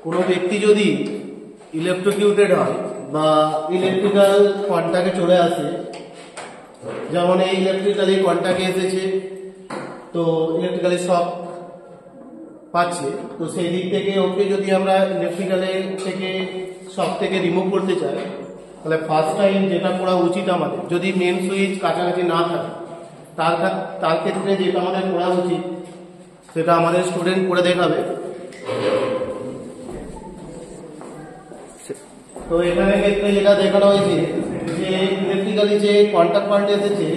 কোনো ব্যক্তি যদি ইলেকট্রোকিউটেড হয় বা ইলেকট্রিক্যাল কন্টাক্টে চলে আসে, যেমন এই ইলেকট্রিক্যালি কন্টাক্টে এসেছে, তো ইলেকট্রিক্যালি শক পাচ্ছে, তো সেই দিক থেকে ওকে যদি আমরা ইলেকট্রিক্যালি থেকে শক থেকে রিমুভ করতে চাই, তাহলে ফার্স্ট টাইম যেটা করা উচিত আমাদের, যদি মেন সুইচ কাছাকাছি না থাকে তার ক্ষেত্রে যেটা আমাদের করা উচিত সেটা আমাদের স্টুডেন্ট করে দেখাবে। তো এখানে ক্ষেত্রে যেটা দেখানো হয়েছে যে ইলেকট্রিক্যালি যে কন্টাক্ট পয়েন্ট এসেছে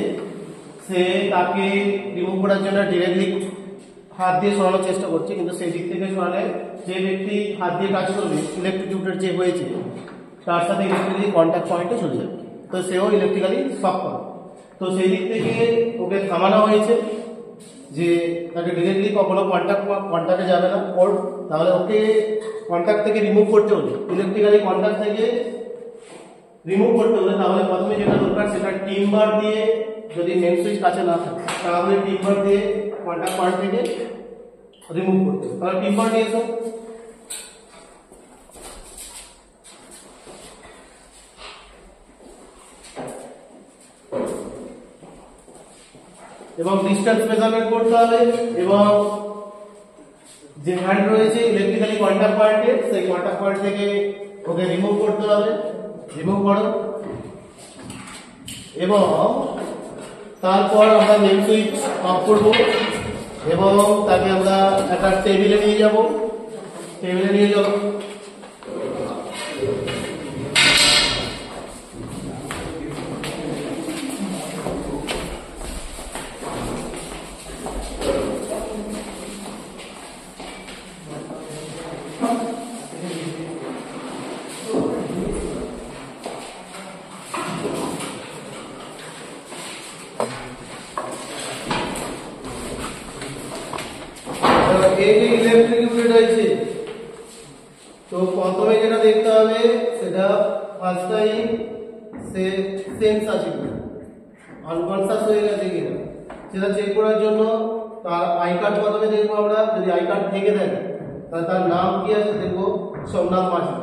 সে তাকে রিমুভ করার জন্য ডিরেক্টলি হাত দিয়ে সরানোর চেষ্টা করছে, কিন্তু সেই দিক থেকে সরালে যে ব্যক্তি হাত দিয়ে কাজ করবে ইলেকট্রিকিউটেড যে হয়েছে তার সাথে ইলেকট্রিক্যালি কন্টাক্ট পয়েন্টে চলে যাবে, তো সেও ইলেকট্রিক্যালি শক করে। তো সেই দিক থেকে ওকে থামানো হয়েছে যে তাকে ডিরেক্টলি কখনো কন্টাক্টে যাবে না ওর, তাহলে ওকে কন্টাক্ট থেকে রিমুভ করতে হলে, ইলেকট্রিক্যালি কন্টাক্ট থেকে রিমুভ করতে হলে তাহলে প্রথমে যেটা দরকার সেটা টিম্বার দিয়ে, যদি মেন সুইচ কাছে না থাকে তাহলে টিম্বার দিয়ে কন্টাক্ট পয়েন্ট থেকে রিমুভ করতে হবে। তাহলে টিম্বার নিয়ে এসো, এবং ডিসটেন্স মেজারমেন্ট করতে হবে, এবং যে হ্যান্ড রয়েছে ইলেকট্রিক্যালি কন্টাক্ট পয়েন্টে সেই কন্টাক্ট পয়েন্ট থেকে ওকে রিমুভ করতে হবে। রিমুভ করো, এবং তারপর আমরা মেন সুইচ অফ করব এবং তাকে আমরা একটা টেবিলে নিয়ে যাব। টেবিলে নিয়ে যাব, এই যে ইলেকট্রিকিউটেড হয়েছে, তো প্রথমে যেটা দেখতে হবে সেটা ফার্স্ট টাইম সে সেন্স আছে কিনা, আনকনসাস হয়ে গেছে কিনা সেটা চেক করার জন্য তার আই কার্ড প্রথমে দেখবো আমরা। যদি আই কার্ড থেকে থাকে তাহলে তার নাম কি আছে দেখবো, সোমনাথ মাঝি।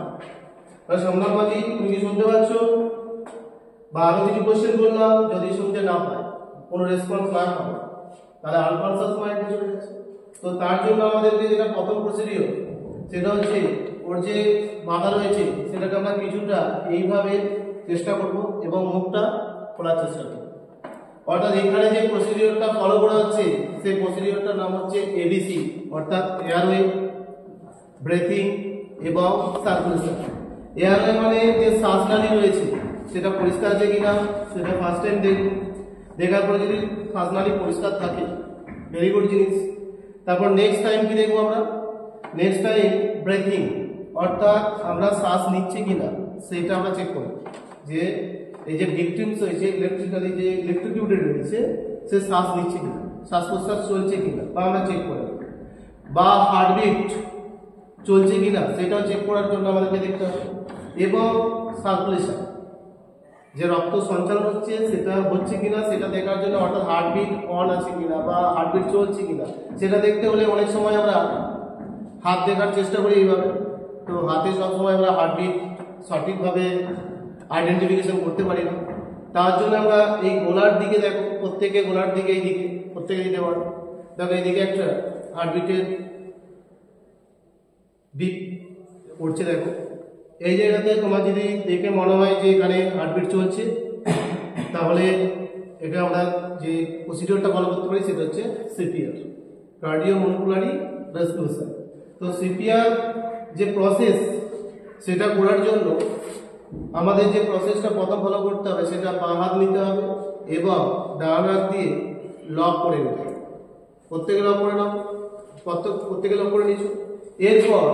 তাহলে সোমনাথ মাঝি তুমি কি শুনতে পাচ্ছ? বা আরো কিছু কোশ্চেন করলাম, যদি শুনতে না পায়, কোনো রেসপন্স না পায়, তাহলে আনকনসাস মাইন্ডে চলে যাচ্ছে। তো তার জন্য আমাদেরকে যেটা প্রথম প্রসিডিওর সেটা হচ্ছে ওর যে মাথা রয়েছে সেটাকে আমরা কিছুটা এইভাবে চেষ্টা করব এবং মুখটা খোলার চেষ্টা করব। অর্থাৎ এখানে যে প্রসিডিওরটা ফলো করা হচ্ছে সেই প্রসিডিওরটার নাম হচ্ছে এবিসি, অর্থাৎ এয়ারওয়ে, ব্রেথিং এবং সার্কুলেশন। এয়ারওয়ে মানে যে শ্বাসনালী রয়েছে সেটা পরিষ্কার আছে কিনা সেটা ফার্স্ট টাইম দেখব। দেখার পরে যদি শ্বাসনালী পরিষ্কার থাকে, ভেরি গুড জিনিস। তারপর নেক্সট টাইম কি দেখবো আমরা, নেক্সট টাইম ব্রেথিং, অর্থাৎ আমরা শ্বাস নিচ্ছি কিনা সেটা আমরা চেক করব, যে এই যে ভিকটিমস হয়েছে ইলেকট্রিক্যালি যে ইলেকট্রিকিউটেড হয়েছে সে শ্বাস নিচ্ছে কিনা, শ্বাস প্রশ্বাস চলছে কিনা বা আমরা চেক করব, বা হার্টবিট চলছে কিনা সেটাও চেক করার জন্য আমাদেরকে দেখতে হবে। এবং সার্কুলেশন, যে রক্ত সঞ্চালন হচ্ছে সেটা হচ্ছে কিনা সেটা দেখার জন্য, অর্থাৎ হার্টবিট অন আছে কিনা বা হার্টবিট চলছে কিনা সেটা দেখতে হলে অনেক সময় আমরা হাত দেখার চেষ্টা করি এইভাবে। তো হাতে সবসময় আমরা হার্টবিট সঠিকভাবে আইডেন্টিফিকেশন করতে পারি না, তার জন্য আমরা এই গোলার দিকে দেখো, প্রত্যেকে গোলার দিকে, এই দিকে প্রত্যেকে দিতে পারো। দেখো এইদিকে একটা হার্টবিটের বিট পড়ছে, দেখো এই জায়গাতে তোমার যদি দেখে মনে হয় যে এখানে হার্টবিট চলছে, তাহলে এটা আমরা যে প্রসিডিওরটা ফলো করতে পারি সেটা হচ্ছে সিপিআর, কার্ডিওমনিকুলারি রেসপিরেশন। তো সিপিআর যে প্রসেস সেটা করার জন্য আমাদের যে প্রসেসটা প্রথম ফলো করতে হবে সেটা বাঁ হাত নিতে হবে এবং ডান হাত দিয়ে লক করে নিতে হবে। প্রত্যেকে লক করে নাও, প্রত্যেকে লক করে নিচ্ছ। এরপর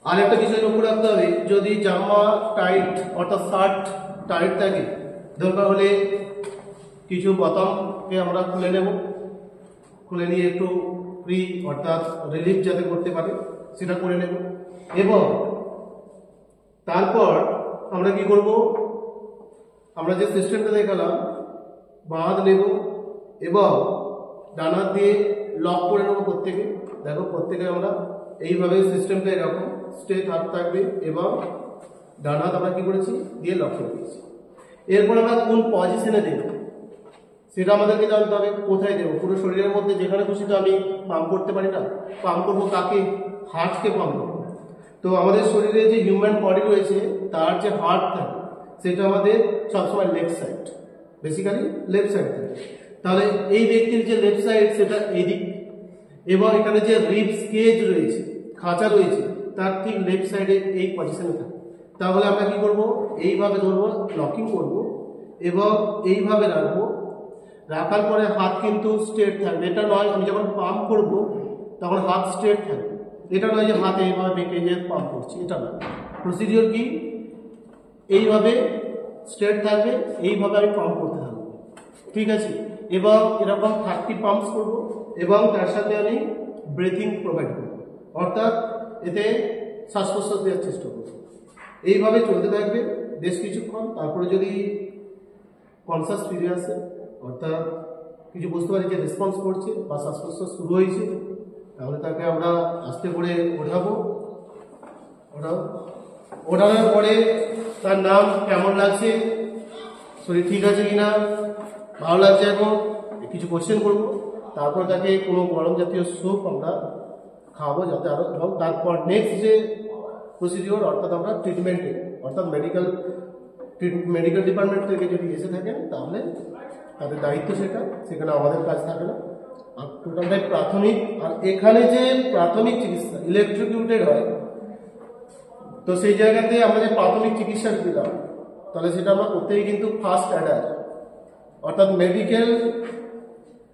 আরেকটা বিষয় লক্ষ্য রাখতে হবে, যদি জামা টাইট অর্থাৎ শার্ট টাইট থাকে, দরকার হলে কিছু বোতামকে আমরা খুলে নেব, খুলে নিয়ে একটু ফ্রি অর্থাৎ রিলিফ যাতে করতে পারে সেটা করে নেব। এবং তারপর আমরা কি করব, আমরা যে সিস্টেমটা দেখালাম, বাঁ হাত নেব এবং ডান হাত দিয়ে লক করে নেব প্রত্যেকে। দেখো প্রত্যেকে আমরা এইভাবে সিস্টেমটা এরকম স্ট্রেট হাত থাকবে এবং ডান হাত আমরা কি করেছি দিয়ে লক করে দিয়েছি। এরপর আমরা কোন পজিশনে দেব সেটা আমাদেরকে জানতে হবে। কোথায় দেবো? পুরো শরীরের মধ্যে যেখানে খুশি তো আমি পাম্প করতে পারি না। পাম্প করবো কাকে? হার্টকে পাম্প করবো। তো আমাদের শরীরে যে হিউম্যান বডি রয়েছে তার যে হার্ট থাকে সেটা আমাদের সবসময় left side, basically left side থাকে। তাহলে এই ব্যক্তির যে লেফট সাইড সেটা এই দিক, এবং এখানে যে রিবস কেজ রয়েছে, খাঁচা রয়েছে, তার ঠিক লেফট সাইডে এই পজিশনে থাকে। তাহলে আমরা কি করব? এইভাবে ধরবো, লকিং করব এবং এইভাবে রাখবো। রাখার পরে হাত কিন্তু স্ট্রেট থাকবে। এটা নয় আমি যখন পাম্প করব তখন হাত স্ট্রেট থাকবে। এটা নয় যে হাতে এইভাবে বেঁকে যে পাম্প করছি, এটা নয়। প্রসিডিওর কি? এইভাবে স্ট্রেট থাকবে, এইভাবে আমি পাম্প করতে থাকবো, ঠিক আছে? এবং এরকম 30 পাম্পস করব এবং তার সাথে আমি ব্রেথিং প্রোভাইড করব, অর্থাৎ এতে শ্বাস প্রশ্বাস দেওয়ার চেষ্টা করব। এইভাবে চলতে থাকবে বেশ কিছুক্ষণ। তারপরে যদি কনসাস ফিরে আসে, অর্থাৎ কিছু বুঝতে পারি যে রেসপন্স করছে বা শ্বাস প্রশ্বাস শুরু হয়েছে, তাহলে তাকে আমরা আস্তে করে ওঠাবো। ওঠানোর পরে তার নাম, কেমন লাগছে, শরীর ঠিক আছে কিনা, ভালো লাগছে এখন, কিছু কোশ্চেন করবো। তারপর তাকে কোনো গরম জাতীয় স্যুপ আমরা খাওয়াবো যাতে আরো, এবং তারপর নেক্সট যে প্রসিডিওর অর্থাৎ আমরা ট্রিটমেন্টে, অর্থাৎ মেডিকেল ডিপার্টমেন্ট থেকে যদি এসে থাকেন তাহলে তাদের দায়িত্ব সেখানে আমাদের কাজ থাকে না। আর টোটালটাই প্রাথমিক। আর এখানে যে প্রাথমিক চিকিৎসা ইলেকট্রিকিউটেড হয়, তো সেই জায়গাতে আমরা যে প্রাথমিক চিকিৎসা দিলাম তাহলে সেটা আমরা করতেই কিন্তু ফার্স্ট অ্যাডার, অর্থাৎ মেডিকেল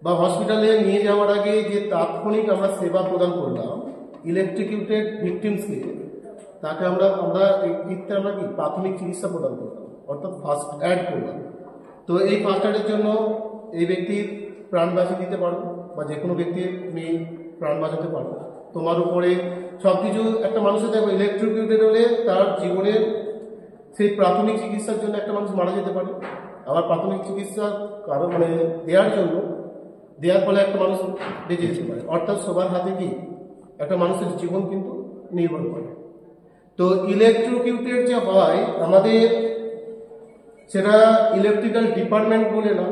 বা হসপিটালে নিয়ে যাওয়ার আগে যে তাৎক্ষণিক আমরা সেবা প্রদান করলাম ইলেকট্রিকিউটেড ভিকটিমসকে, তাকে আমরা এই ক্ষেত্রে আমরা কি প্রাথমিক চিকিৎসা প্রদান করলাম, অর্থাৎ ফার্স্ট অ্যাড করলাম। তো এই ফার্স্ট অ্যাডের জন্য এই ব্যক্তির প্রাণ বাঁচিয়ে দিতে পারো বা যে কোনো ব্যক্তির তুমি প্রাণ বাঁচাতে পারো। তোমার উপরে সব কিছু। একটা মানুষের দেখো ইলেকট্রিকিউটেড হলে তার জীবনের সেই প্রাথমিক চিকিৎসার জন্য একটা মানুষ মারা যেতে পারে, আবার প্রাথমিক চিকিৎসা কারো দেওয়ার ফলে একটা মানুষ বেঁচে যেতে পারে। অর্থাৎ সবার হাতে কি একটা মানুষের জীবন কিন্তু নির্ভর করে। তো ইলেকট্রিকিউটেড যে হয় আমাদের, সেটা ইলেকট্রিক্যাল ডিপার্টমেন্ট বলে না,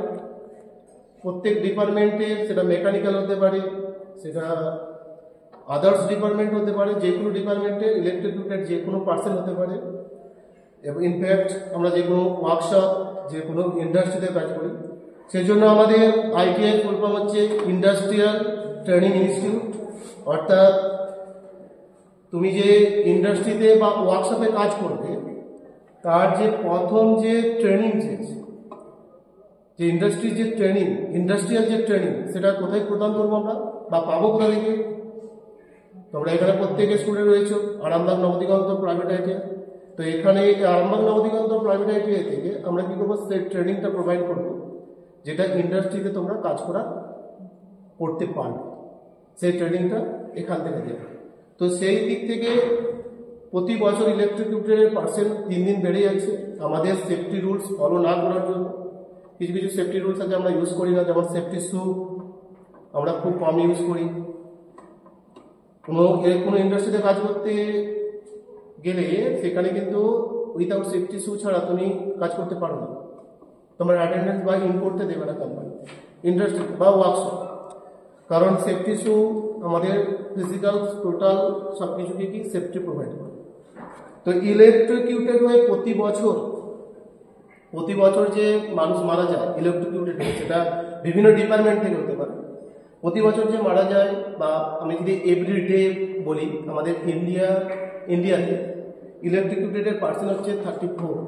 প্রত্যেক ডিপার্টমেন্টে সেটা মেকানিক্যাল হতে পারে, সেটা আদার্স ডিপার্টমেন্ট হতে পারে, যে কোনো ডিপার্টমেন্টে ইলেকট্রিকিউটেড যে কোনো পার্সন হতে পারে। এবং ইনফ্যাক্ট আমরা যে কোনো ওয়ার্কশপ, যে কোনো ইন্ডাস্ট্রিতে কাজ করি, সেই জন্য আমাদের ITI ফুল ফর্ম হচ্ছে ইন্ডাস্ট্রিয়াল ট্রেনিং ইনস্টিটিউট। অর্থাৎ তুমি যে ইন্ডাস্ট্রিতে বা ওয়ার্কশপে কাজ করবে তার যে প্রথম যে ট্রেনিং, যে ইন্ডাস্ট্রির যে ট্রেনিং, ইন্ডাস্ট্রিয়াল যে ট্রেনিং, সেটা কোথায় প্রদান করবো আমরা বা পাবো কোথা থেকে? তোমরা এখানে প্রত্যেকে স্টুডেন্ট রয়েছো আরামবাগ নবদিগন্ত প্রাইভেট ITI। তো এখানে আরামবাগ নবদিগন্ত প্রাইভেট ITI থেকে আমরা কি করবো? সেই ট্রেনিংটা প্রোভাইড করবো যেটা ইন্ডাস্ট্রিতে তোমরা কাজ করতে পারবে, সেই ট্রেনিংটা এখান থেকে দেবে। তো সেই দিক থেকে প্রতি বছর ইলেকট্রিকিউটেড পার্সেন্ট দিন দিন বেড়ে যাচ্ছে। আমাদের সেফটি রুলস ফলো না করার জন্য কিছু সেফটি রুলস আছে আমরা ইউজ করি না, যেমন সেফটি শু আমরা খুব কম ইউজ করি। কোনো ইন্ডাস্ট্রিতে কাজ করতে গেলে সেখানে কিন্তু উইথাউট সেফটি শু ছাড়া তুমি কাজ করতে পারো না, তোমার অ্যাটেন্ডেন্স বা ইন করতে দেবে না কোম্পানি, ইন্ডাস্ট্রি বা ওয়ার্কশপ। কারণ সেফটি শু আমাদের ফিজিক্যাল টোটাল সব কিছুকে কি সেফটি প্রোভাইড করে। তো ইলেকট্রিকিউটেড হয়ে প্রতি বছর যে মানুষ মারা যায় ইলেকট্রিকিউটেড হয়ে, সেটা বিভিন্ন ডিপার্টমেন্ট থেকে হতে পারে। প্রতি বছর যে মারা যায়, বা আমি যদি এভরিডে বলি, আমাদের ইন্ডিয়াতে ইলেকট্রিকিউটেডের পার্সেন্ট হচ্ছে 34।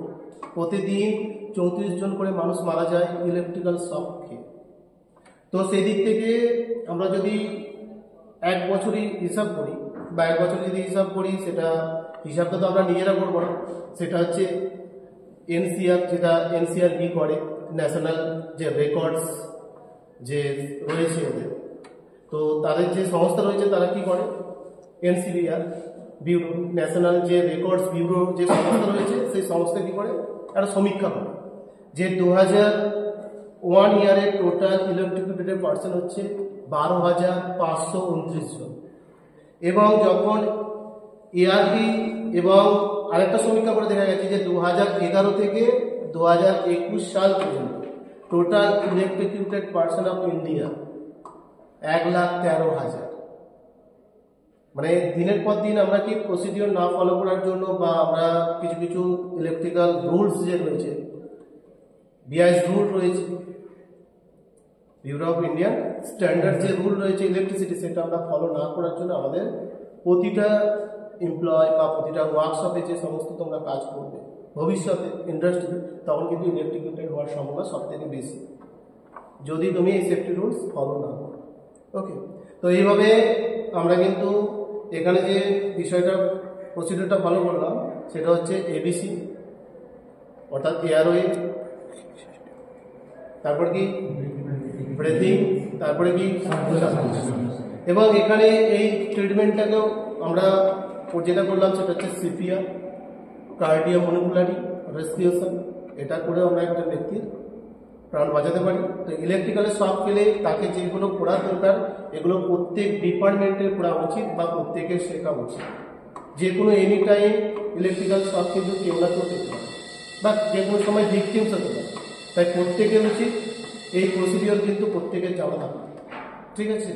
প্রতিদিন 34 জন করে মানুষ মারা যায় ইলেকট্রিক্যাল শক খেয়ে। তো সেই দিক থেকে আমরা যদি এক বছরই হিসাব করি বা এক বছর যদি হিসাব করি, সেটা হিসাবটা তো আমরা নিজেরা করবো না, সেটা হচ্ছে NCR, যেটা NCRB করে, ন্যাশনাল যে রেকর্ডস যে রয়েছে ওদের, তো তাদের যে সংস্থা রয়েছে তারা কি করে, NCBR ব্যুরো, ন্যাশনাল যে রেকর্ডস ব্যুরো যে সংস্থা রয়েছে, সেই সংস্থা কি করে একটা সমীক্ষা করে যে 2001 ইয়ারের টোটাল ইলেকট্রিকিউটেড পার্সন হচ্ছে 12,529 জন। এবং যখন এআরপি এবং আরেকটা সমীক্ষা করে দেখা গেছে যে 2011 থেকে 2021 সাল পর্যন্ত টোটাল ইলেকট্রিকিউটেড পার্সন অফ ইন্ডিয়া 1,13,000। মানে দিনের পর দিন আমরা কি প্রসিডিওর না ফলো করার জন্য বা আমরা কিছু কিছু ইলেকট্রিক্যাল রুলস যে রয়েছে, বিআইএস রুল রয়েছে, ব্যুরো অফ ইন্ডিয়ান স্ট্যান্ডার্ড যে রুল রয়েছে ইলেকট্রিসিটি, সেটা আমরা ফলো না করার জন্য আমাদের প্রতিটা এমপ্লয় বা প্রতিটা ওয়ার্কশপে যে সমস্ত তোমরা কাজ করবে ভবিষ্যতে ইন্ডাস্ট্রিতে, তখন কিন্তু ইলেকট্রিকিউটেড হওয়ার সম্ভাবনা সব থেকে বেশি যদি তুমি এই সেফটি রুলস ফলো না করো। ওকে, তো এইভাবে আমরা কিন্তু এখানে যে বিষয়টা প্রসিডিওরটা ফলো করলাম সেটা হচ্ছে এবিসি অর্থাৎ এয়ারওয়ে, তারপর কি ব্রেথিং, তারপরে কি, এবং এখানে এই ট্রিটমেন্টটাকেও আমরা যেটা করলাম সেটা হচ্ছে সিপিআর, কার্ডিওমনিকুলারি রেসপিরেশন। এটা করে আমরা একটা ব্যক্তির প্রাণ বাঁচাতে পারি। তো ইলেকট্রিক্যালের শক পেলে তাকে যেগুলো পড়ার দরকার এগুলো প্রত্যেক ডিপার্টমেন্টের পড়া উচিত বা প্রত্যেকের শেখা উচিত। যে কোনো এনি টাইম ইলেকট্রিক্যাল শক কিন্তু কেউ না কেউ পেতে পারে বা যে কোনো সময় ভিকটিমস হতে পারে, তাই প্রত্যেকের উচিত এই প্রসিডিওর কিন্তু প্রত্যেকের জানা থাকা। ঠিক আছে।